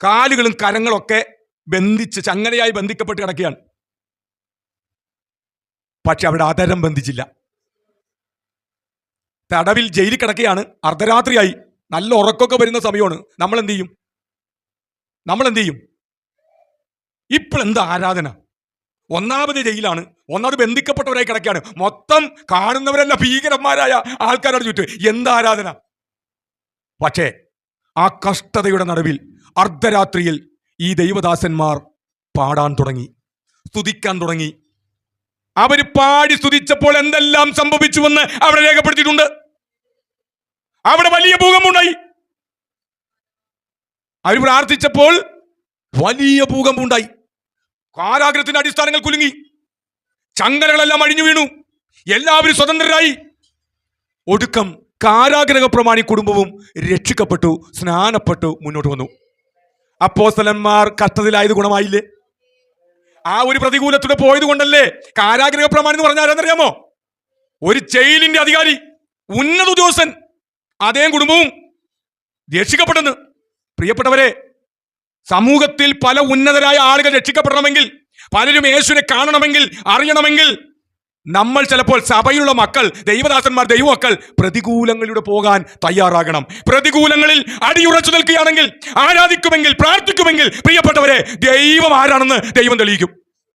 കാലുകളും കരങ്ങളൊക്കെ ബന്ധിച്ച് ചങ്ങലയായി ബന്ധിക്കപ്പെട്ട് കിടക്കുകയാണ്. പക്ഷെ അവിടെ അതരം ബന്ധിച്ചില്ല. തടവിൽ ജയിലിൽ കിടക്കുകയാണ്. അർദ്ധരാത്രിയായി, നല്ല ഉറക്കമൊക്കെ വരുന്ന സമയമാണ്. നമ്മൾ എന്ത് ചെയ്യും? ഇപ്പോഴെന്താ ആരാധന? ഒന്നാമത് ജയിലാണ്, ഒന്നാമത് ബന്ധിക്കപ്പെട്ടവരായി കിടക്കുകയാണ്. മൊത്തം കാണുന്നവരല്ല ഭീകരന്മാരായ ആൾക്കാരോട് ചുറ്റും. എന്താ ആരാധന? പക്ഷേ ആ കഷ്ടതയുടെ നടുവിൽ അർദ്ധരാത്രിയിൽ ഈ ദൈവദാസന്മാർ പാടാൻ തുടങ്ങി, സ്തുതിക്കാൻ തുടങ്ങി. അവര് പാടി സ്തുതിച്ചപ്പോൾ എന്തെല്ലാം സംഭവിച്ചുവെന്ന് അവിടെ രേഖപ്പെടുത്തിയിട്ടുണ്ട്. അവിടെ വലിയ ഭൂകമ്പമുണ്ടായി. അവർ പ്രാർത്ഥിച്ചപ്പോൾ വലിയ ഭൂകമ്പമുണ്ടായി. കാരാഗ്രഹത്തിന്റെ അടിസ്ഥാനങ്ങൾ കുലുങ്ങി, ചങ്ങലകളെല്ലാം അഴിഞ്ഞു വീണു, എല്ലാവരും സ്വതന്ത്രരായി. ഒടുക്കം കാരാഗ്രഹ പ്രമാണി കുടുംബവും രക്ഷിക്കപ്പെട്ടു, സ്നാനപ്പെട്ടു, മുന്നോട്ട് വന്നു. അപ്പോസ്തലന്മാർ കഷ്ടത്തിലായത് ഗുണമായില്ലേ? ആ ഒരു പ്രതികൂലത്തിലൂടെ പോയത് കൊണ്ടല്ലേ കാരാഗ്രഹ പ്രമാണി എന്ന് പറഞ്ഞാൽ ആരെന്നറിയാമോ? ഒരു ജയിലിന്റെ അധികാരി, ഉന്നത ഉദ്യോഗസ്ഥൻ. അതേ കുടുംബവും രക്ഷിക്കപ്പെട്ടെന്ന്. പ്രിയപ്പെട്ടവരെ, സമൂഹത്തിൽ പല ഉന്നതരായ ആളുകൾ രക്ഷിക്കപ്പെടണമെങ്കിൽ, പലരും യേശുവിനെ കാണണമെങ്കിൽ, അറിയണമെങ്കിൽ, നമ്മൾ ചിലപ്പോൾ സഭയിലുള്ള മക്കൾ, ദൈവദാസന്മാർ, ദൈവമക്കൾ പ്രതികൂലങ്ങളിലൂടെ പോകാൻ തയ്യാറാകണം. പ്രതികൂലങ്ങളിൽ അടിയുറച്ചു നിൽക്കുകയാണെങ്കിൽ, ആരാധിക്കുമെങ്കിൽ, പ്രാർത്ഥിക്കുമെങ്കിൽ, പ്രിയപ്പെട്ടവരെ, ദൈവം ആരാണെന്ന് ദൈവം തെളിയിക്കും.